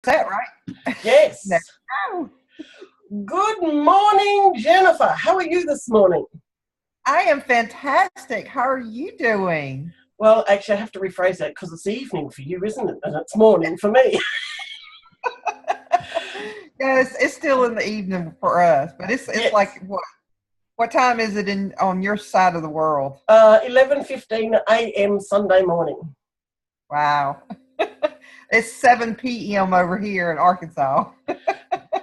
That right? Yes. No. Good morning, Jennifer. How are you this morning? I am fantastic. How are you doing? Well, actually, I have to rephrase that because it's evening for you, isn't it? And it's morning for me. Yes, it's still in the evening for us, but it's Yes. like what time is it in on your side of the world? 11:15 a.m. Sunday morning. Wow. It's 7 p.m. over here in Arkansas.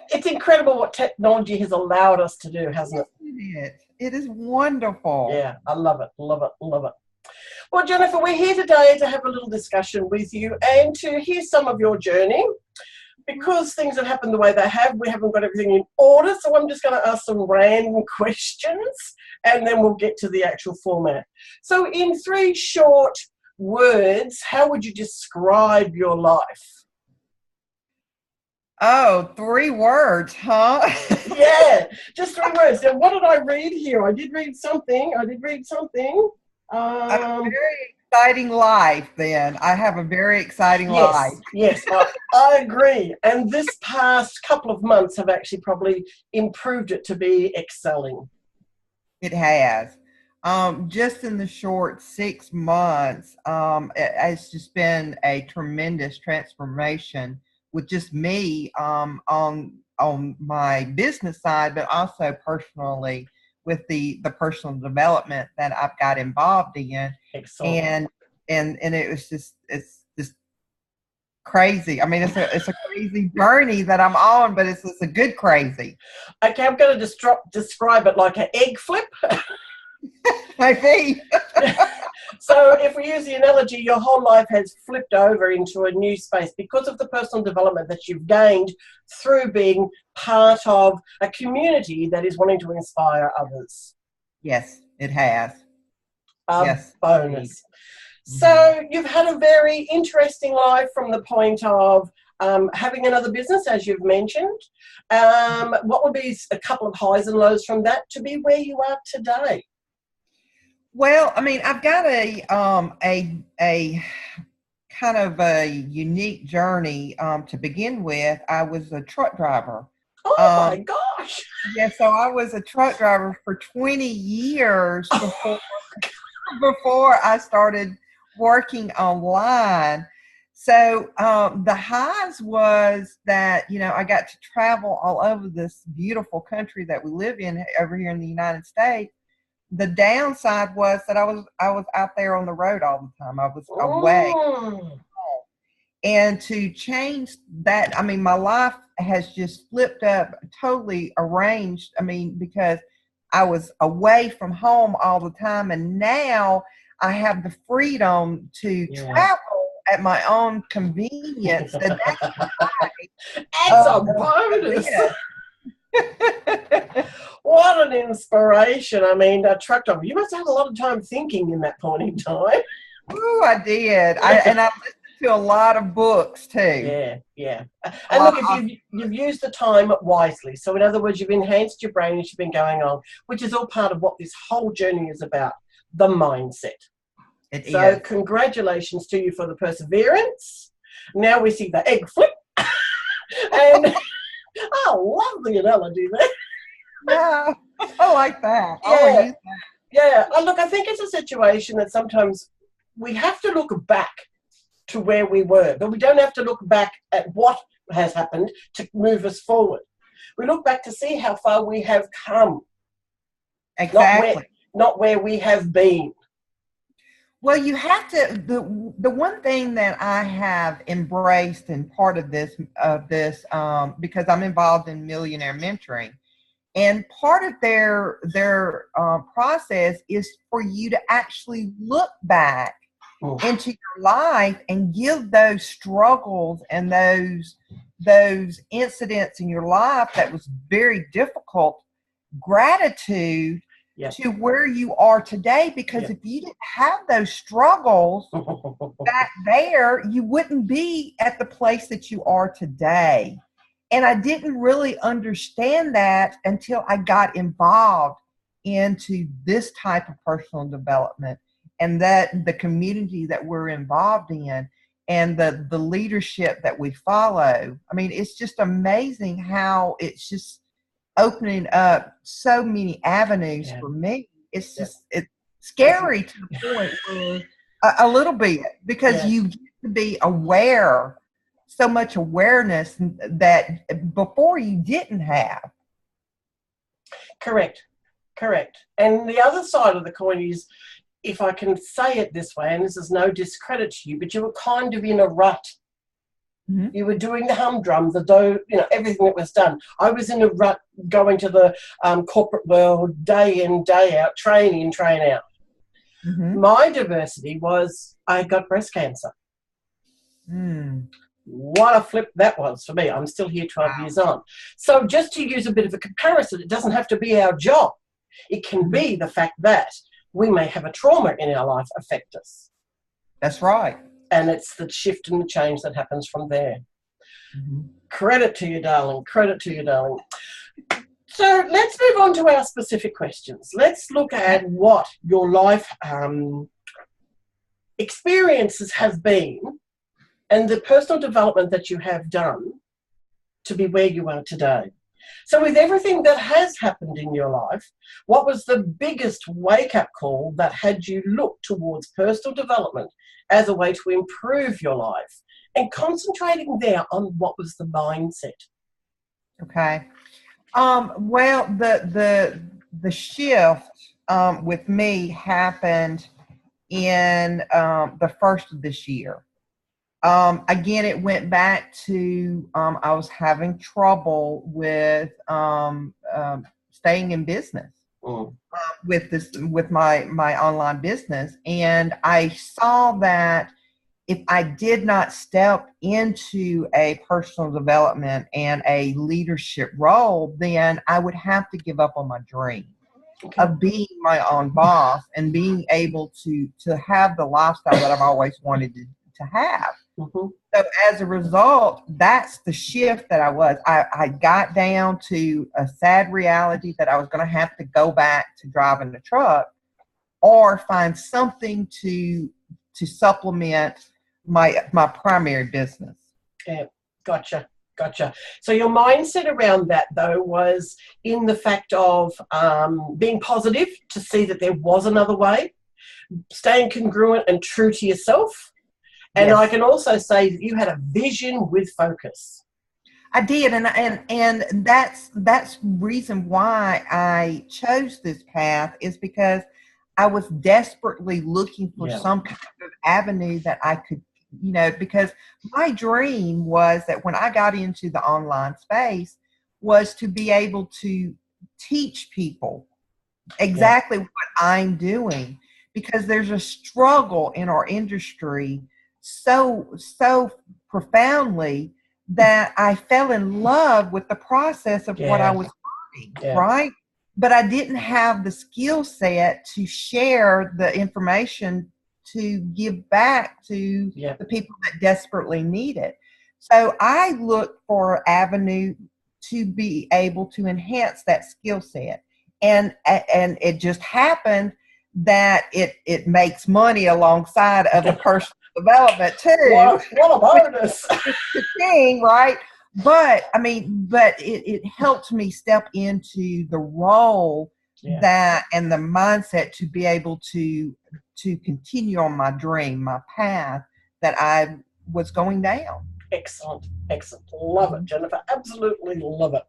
It's incredible what technology has allowed us to do, hasn't it? It is wonderful. Yeah, I love it, love it, love it. Well, Jennifer, we're here today to have a little discussion with you and to hear some of your journey. Because things have happened the way they have, we haven't got everything in order, so I'm just going to ask some random questions and then we'll get to the actual format. So in 3 short words, how would you describe your life? Oh, 3 words, huh? Yeah, just 3 words. Now, what did I read here? I did read something. A Um, very exciting life, then. I have a very exciting life. yes, I agree. And this past couple of months have actually probably improved it to be excelling. It has. Just in the short 6 months, it's just been a tremendous transformation with just me on my business side, but also personally with the personal development that I've got involved in, Excellent. and it's just crazy. I mean, it's a crazy journey that I'm on, but it's a good crazy. Okay, I'm going to describe it like an egg flip. Maybe. So if we use the analogy, your whole life has flipped over into a new space because of the personal development that you've gained through being part of a community that is wanting to inspire others. Yes, it has. A Yes, indeed. bonus. Mhm. So you've had a very interesting life from the point of having another business, as you've mentioned. What would be a couple of highs and lows from that to be where you are today? Well, I mean, I've got a kind of a unique journey to begin with. I was a truck driver. Oh my Um, gosh! yeah, so I was a truck driver for 20 years before I started working online. So the highs was that I got to travel all over this beautiful country that we live in over here in the United States. The downside was that I was out there on the road all the time. I was away. Mm. And to change that, I mean, my life has just flipped up, totally arranged. I mean, because I was away from home all the time, and now I have the freedom to Yeah. travel at my own convenience. And that's That's a bonus. it. What an inspiration. I mean, a truck driver, you must have had a lot of time thinking in that point in time. Ooh, I did. I listened to a lot of books too. Yeah, yeah. A And lot. look, if you've used the time wisely, so in other words, you've enhanced your brain as you've been going on, which is all part of what this whole journey is about, the mindset. It So is. congratulations to you for the perseverance. Now we see the egg flip. And I love the analogy there. Yeah, I like that. I will Yeah, use yeah. Look, I think it's a situation that sometimes we have to look back to where we were, but we don't have to look back at what has happened to move us forward. We look back to see how far we have come, that. not where Exactly. not where we have been. Well, you have to the one thing that I have embraced and part of this because I'm involved in millionaire mentoring, and part of their process is for you to actually look back Mm. into your life and give those struggles and those incidents in your life that was very difficult gratitude Yeah. to where you are today, because Yeah. if you didn't have those struggles back there, you wouldn't be at the place that you are today. And I didn't really understand that until I got involved into this type of personal development and that the community that we're involved in. and the leadership that we follow. I mean, it's just amazing how it's just opening up so many avenues Yeah. for me. It's Yeah. just it's scary to the point where a little bit, because Yeah. you get to be aware, so much awareness that before you didn't have. Correct. Correct. And the other side of the coin is, if I can say it this way, and this is no discredit to you, but you were kind of in a rut. Mm-hmm. You were doing the humdrum, the dough, everything that was done. I was in a rut, going to the corporate world day in, day out, train in, train out. Mm-hmm. My diversity was I got breast cancer. Mm. What a flip that was for me. I'm still here 12 years on. So just to use a bit of a comparison, it doesn't have to be our job. It can be the fact that we may have a trauma in our life affect us. That's right. And it's the shift and the change that happens from there. Mm-hmm. Credit to you, darling. Credit to you, darling. So let's move on to our specific questions. Let's look at what your life experiences have been and the personal development that you have done to be where you are today. So with everything that has happened in your life, what was the biggest wake-up call that had you look towards personal development as a way to improve your life, and concentrating there on what was the mindset? Okay. Well, the shift with me happened in the first of this year. Again, it went back to I was having trouble with staying in business with my online business, and I saw that if I did not step into a personal development and a leadership role, then I would have to give up on my dream of being my own boss and being able to have the lifestyle that I've always wanted to have. Mm-hmm. So as a result, that's the shift that I got down to a sad reality that I was going to have to go back to driving the truck or find something to supplement my primary business. Yeah, gotcha. So your mindset around that, though, was in the fact of being positive to see that there was another way, staying congruent and true to yourself. And Yes. I can also say that you had a vision with focus. I did, and that's reason why I chose this path, is because I was desperately looking for some kind of avenue that I could, because my dream was that when I got into the online space was to be able to teach people exactly what I'm doing, because there's a struggle in our industry so profoundly that I fell in love with the process of what I was learning, right? But I didn't have the skill set to share the information to give back to the people that desperately need it. So I looked for an avenue to be able to enhance that skill set. And it just happened that it makes money alongside of the personal development too. What a bonus! It's the thing, right? But it helped me step into the role that and the mindset to be able to continue on my dream, my path that I was going down. Excellent. Love it, Jennifer. Absolutely love it.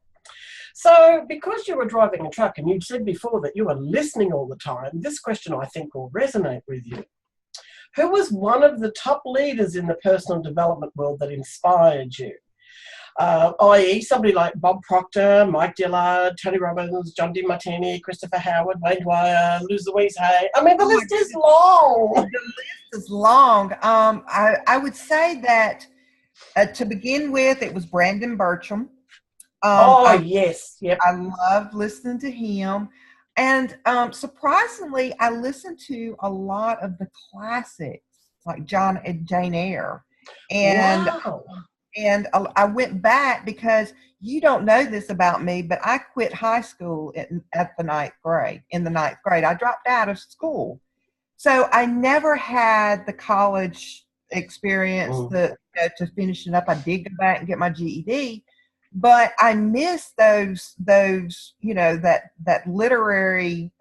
So because you were driving a truck and you said before that you were listening all the time, this question I think will resonate with you. Who was one of the top leaders in the personal development world that inspired you? I.e. somebody like Bob Proctor, Mike Dillard, Tony Robbins, John DeMartini, Christopher Howard, Wayne Dwyer, Louise Hay. I mean, the list is long. The list is long. I would say that to begin with, it was Brandon Burcham. Yes. Yep. I loved listening to him. And surprisingly, I listened to a lot of the classics like John and Jane Eyre. And I went back because you don't know this about me, but I quit high school at the ninth grade. In the ninth grade, I dropped out of school. So I never had the college experience to finishing up. I did go back and get my GED, but I miss those that literary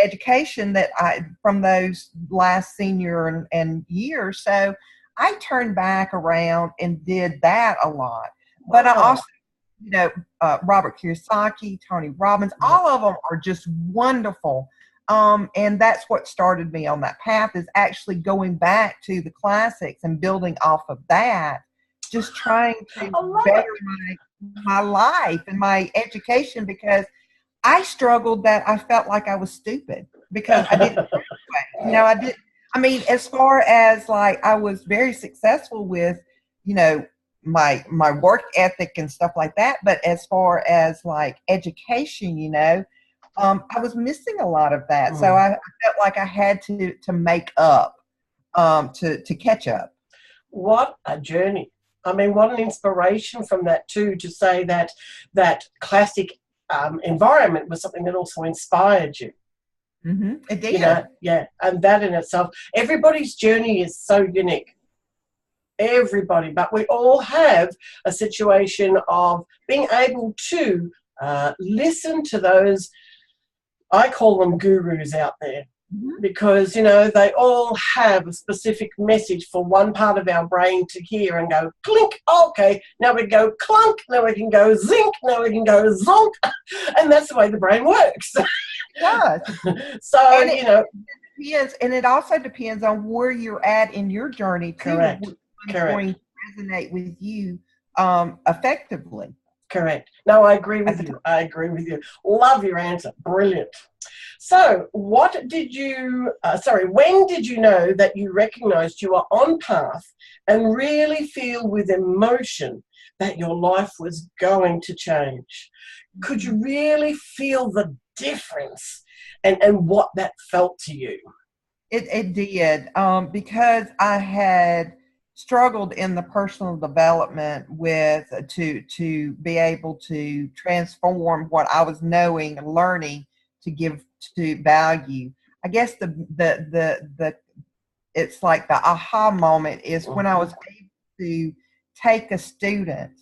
education that I from those last senior and years. So I turned back around and did that a lot. But I also, Robert Kiyosaki, Tony Robbins, all of them are just wonderful. And that's what started me on that path, is actually going back to the classics and building off of that, just trying to better my life and my education, because I struggled that I felt like I was stupid because I didn't I did. I mean, as far as like, I was very successful with, my work ethic and stuff like that. But as far as like education, I was missing a lot of that. So I felt like I had to make up, to catch up. What a journey. I mean, what an inspiration from that too, to say that classic environment was something that also inspired you. Mm-hmm. It did. Yeah. And that in itself, everybody's journey is so unique. Everybody, but we all have a situation of being able to listen to those, I call them gurus out there, because, they all have a specific message for one part of our brain to hear and go clink, okay, now we go clunk, now we can go zinc, now we can go zonk, and that's the way the brain works. Yes. So, and depends, and it also depends on where you're at in your journey too. Correct. Going to resonate with you effectively. Correct. No, I agree with you. Love your answer. Brilliant. So when did you know that you recognized you were on path and really feel with emotion that your life was going to change? Could you really feel the difference and what that felt to you? It did, because I had struggled in the personal development with to be able to transform what I was knowing and learning to give to value. I guess the it's like the aha moment is when I was able to take a student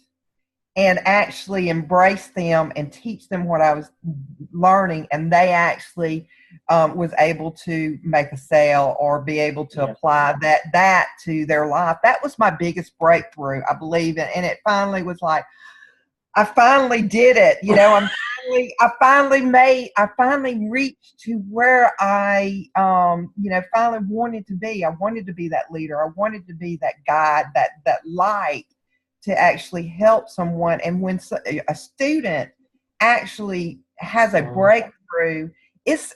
and actually embrace them and teach them what I was learning, and they actually was able to make a sale or be able to apply that to their life. That was my biggest breakthrough, I believe, and it finally was like, I finally did it. I finally reached to where I finally wanted to be. I wanted to be that leader. I wanted to be that guide, that light, to actually help someone. And when a student actually has a breakthrough, it's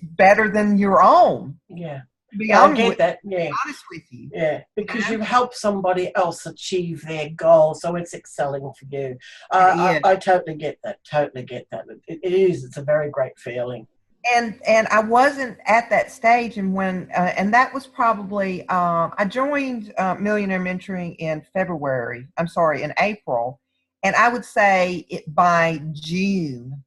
better than your own. Yeah. To be I get that. Yeah. honest with you. Yeah, because you've helped somebody else achieve their goal, so it's excelling for you. I totally get that. It is. It's a very great feeling. And I wasn't at that stage, and when and that was probably I joined Millionaire Mentoring in April, and I would say by June,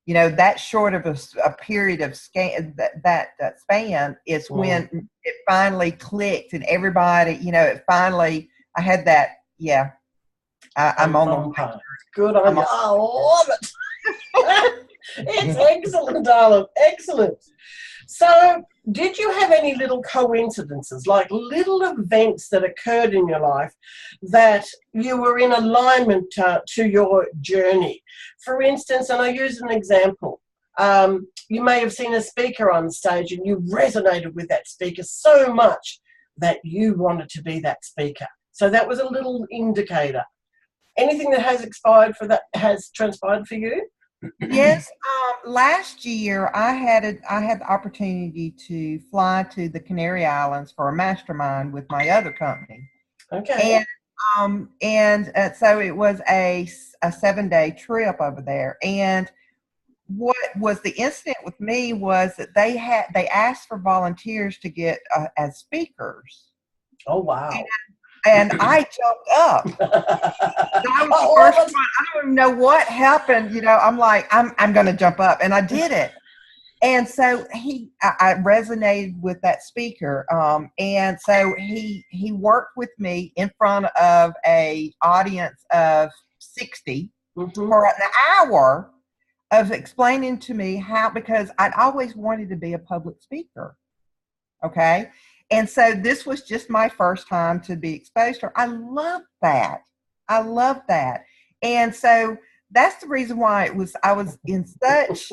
that short of a period of span is when it finally clicked, and everybody, it finally, I had that. Yeah, I'm on the path. Good on you. I love it. It's excellent, darling. Excellent. So, did you have any little coincidences, like little events that occurred in your life that you were in alignment to your journey? For instance, and I use an example, you may have seen a speaker on stage and you resonated with that speaker so much that you wanted to be that speaker. So that was a little indicator. Anything that has transpired for you? Yes. Last year I had the opportunity to fly to the Canary Islands for a mastermind with my other company. Okay. And so it was a 7-day trip over there. And what was the incident with me was that they asked for volunteers to get as speakers. Oh wow. And I jumped up. That was the first one. I don't even know what happened. I'm like, I'm going to jump up. And I did it. And so I resonated with that speaker. And so he worked with me in front of a audience of 60 for an hour of explaining to me how, because I'd always wanted to be a public speaker. Okay. And so this was just my first time to be exposed to her. I love that. I love that. And so that's the reason why I was in such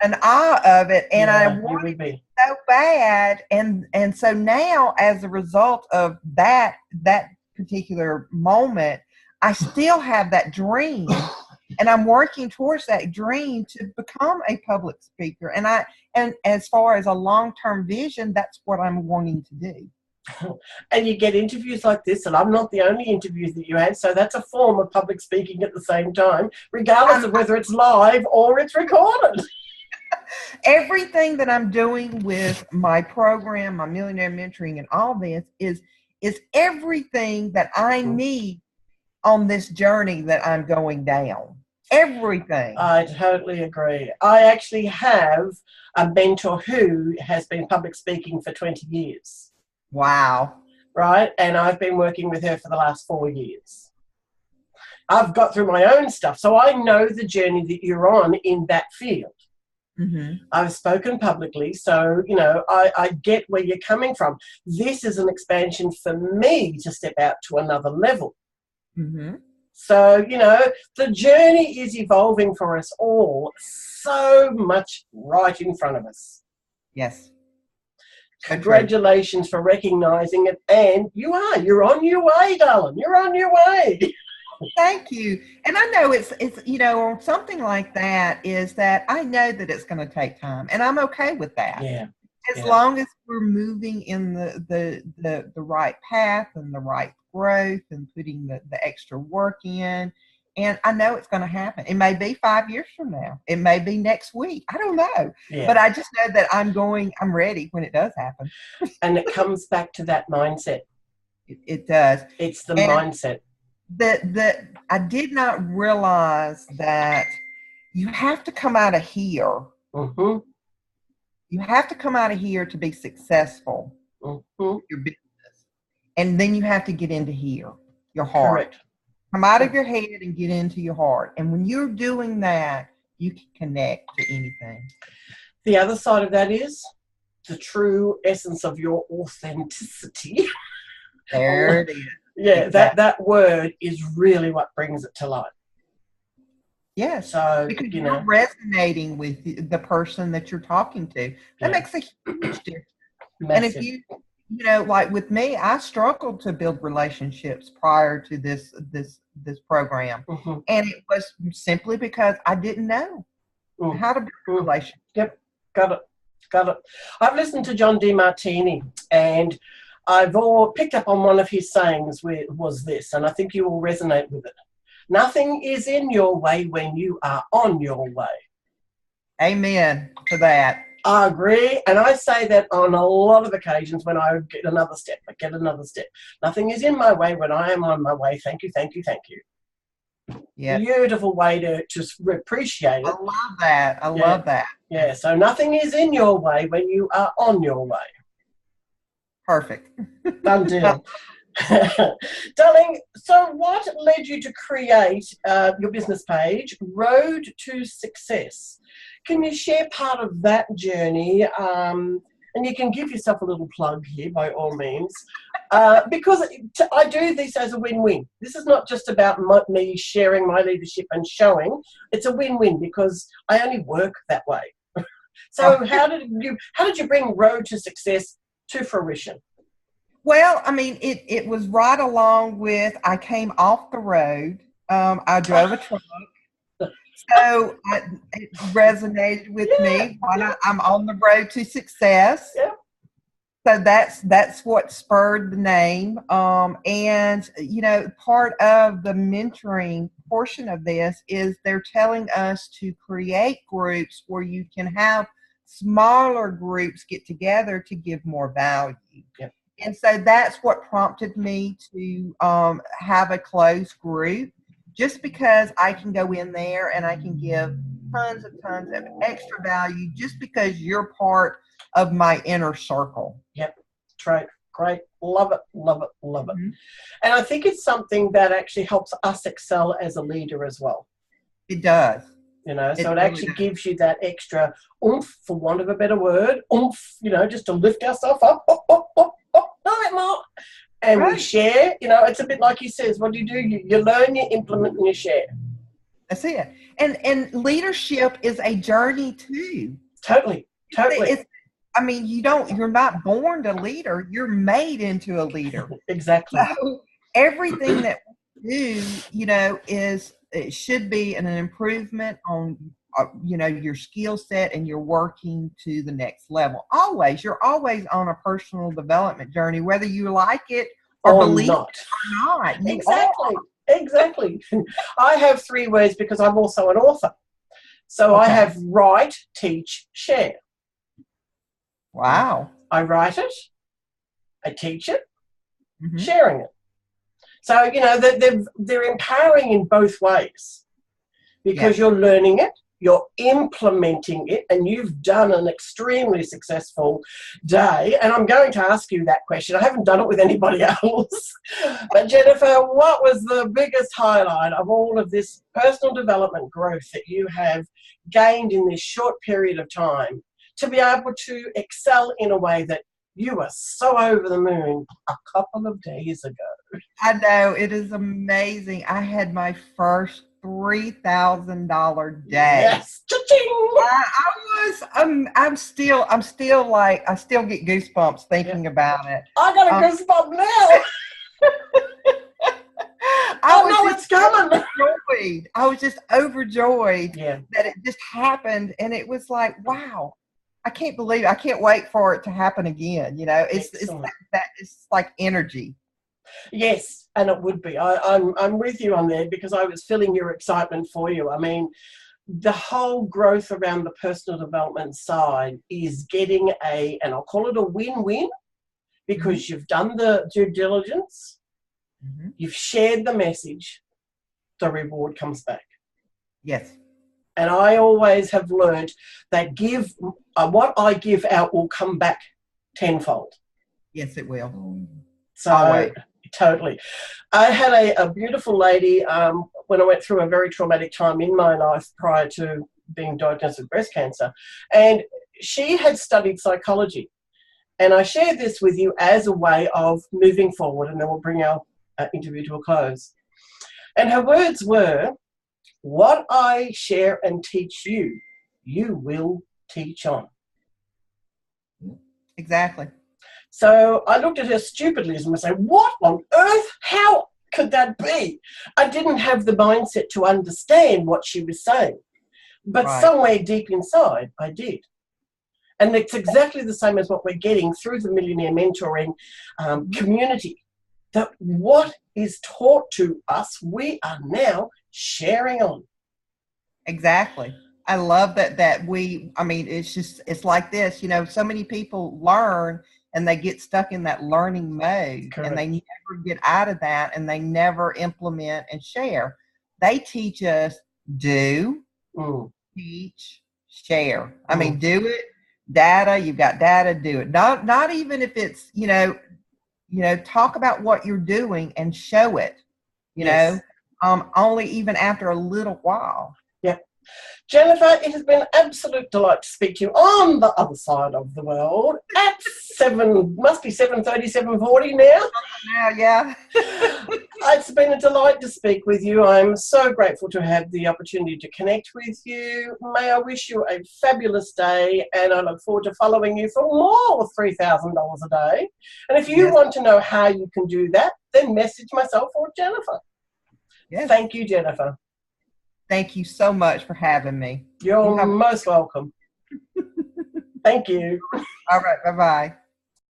an awe of it. And I wanted it so bad. And so now, as a result of that particular moment, I still have that dream. And I'm working towards that dream to become a public speaker. And as far as a long-term vision, that's what I'm wanting to do. And you get interviews like this, and I'm not the only interviews that you had, so that's a form of public speaking at the same time, regardless of whether it's live or it's recorded. Everything that I'm doing with my program, my millionaire mentoring, and all this is everything that I need on this journey that I'm going down. Everything. I totally agree. I actually have a mentor who has been public speaking for 20 years. Wow. Right? And I've been working with her for the last 4 years. I've got through my own stuff, so I know the journey that you're on in that field. I've spoken publicly, so, you know, I get where you're coming from. This is an expansion for me to step out to another level. So, you know, the journey is evolving for us all so much right in front of us. Yes. Congratulations for recognizing it. And you're on your way, darling. You're on your way. Thank you. And I know it's, you know, something like that is that I know that it's going to take time, and I'm okay with that. Yeah. As long as we're moving in the right path and the right growth and putting the extra work in. And I know it's going to happen. It may be 5 years from now. It may be next week. I don't know. Yeah. But I just know that I'm ready when it does happen. And it comes back to that mindset. It does. It's the mindset. That I did not realize that you have to come out of here. You have to come out of here to be successful with your business. And then you have to get into here, your heart. Correct. Come out of your head and get into your heart. And when you're doing that, you can connect to anything. The other side of that is the true essence of your authenticity. There it is. Yeah, exactly. that word is really what brings it to life. Yeah, so because you're resonating with the person that you're talking to. That makes a huge difference. And if you know, like with me, I struggled to build relationships prior to this program, and it was simply because I didn't know how to build a relationship. Yep, got it. I've listened to John DeMartini, and I've all picked up on one of his sayings, where was this, and I think you will resonate with it. Nothing is in your way when you are on your way. Amen to that. I agree, and I say that on a lot of occasions when I get another step. Nothing is in my way when I am on my way. Thank you, thank you, thank you. Yeah. Beautiful way to just appreciate it. I love that. I love that. Yeah, so nothing is in your way when you are on your way. Perfect. Done deal. Darling, so what led you to create your business page, Road to Success? Can you share part of that journey? And you can give yourself a little plug here, by all means, because I do this as a win-win. This is not just about me sharing my leadership and showing. It's a win-win because I only work that way. So how did you bring Road to Success to fruition? Well, I mean, it was right along with, I came off the road. I drove a truck. So it resonated with me when I'm on the road to success. Yeah. So that's what spurred the name. And, you know, part of the mentoring portion of this is they're telling us to create groups where you can have smaller groups get together to give more value. Yeah. And so that's what prompted me to have a closed group, just because I can go in there and I can give tons of extra value just because you're part of my inner circle. Yep, great, great. Love it, love it, love it. Mm-hmm. And I think it's something that actually helps us excel as a leader as well. It does. You know, so it really actually does. gives you that extra oomph, for want of a better word, oomph, you know, just to lift ourselves up, no bit more. And we share, you know, it's a bit like he says, what do? You learn, you implement, and you share. That's it. And leadership is a journey too. Totally. I mean, you're not born a leader, you're made into a leader. Exactly. So everything that we do, you know, it should be an improvement on, you know, your skill set, and you're working to the next level. You're always on a personal development journey, whether you like it or believe not. it or not. Exactly. I have 3 words because I'm also an author. So I have write, teach, share. Wow. I write it, I teach it, sharing it. So, you know, they're empowering in both ways, because you're learning it, you're implementing it, and you've done an extremely successful day. And I'm going to ask you that question. I haven't done it with anybody else. But Jennifer, what was the biggest highlight of all of this personal development growth that you have gained in this short period of time to be able to excel in a way that you were so over the moon a couple of days ago? I know, it is amazing. I had my first $3,000 day. Yes, cha-ching! I'm still like, I still get goosebumps thinking about it. I got a goosebump now. I know it's coming. I was just overjoyed that it just happened, and it was like, wow. I can't wait for it to happen again. You know, it's like energy. Yes, and it would be. I'm with you on there, because I was feeling your excitement for you. I mean, the whole growth around the personal development side is getting and I'll call it a win-win, because you've done the due diligence, you've shared the message, the reward comes back. Yes. And I always have learned that what I give out will come back tenfold. Yes, it will. So always. Totally. I had a beautiful lady when I went through a very traumatic time in my life prior to being diagnosed with breast cancer. And she had studied psychology. And I share this with you as a way of moving forward, and then we'll bring our interview to a close. And her words were, what I share and teach you, you will teach on. Exactly. So I looked at her stupidly and said, what on earth? How could that be? I didn't have the mindset to understand what she was saying. But somewhere deep inside, I did. And it's exactly the same as what we're getting through the Millionaire Mentoring community. That what is taught to us, we are now sharing on. Exactly. I love that I mean, it's like this, you know, so many people learn and they get stuck in that learning mode. Correct. And they never get out of that, and they never implement and share. They teach us do, teach, share. I mean, do it, data, you've got data, do it. Not even if it's, you know, talk about what you're doing and show it, you know, only even after a little while. Yeah. Jennifer, it has been an absolute delight to speak to you on the other side of the world at 7:30, 7:40 now. Yeah. It's been a delight to speak with you. I'm so grateful to have the opportunity to connect with you. May I wish you a fabulous day, and I look forward to following you for more $3,000 a day. And if you want to know how you can do that, then message myself or Jennifer. Yes. Thank you, Jennifer. Thank you so much for having me. You're most welcome. Thank you. All right. Bye-bye.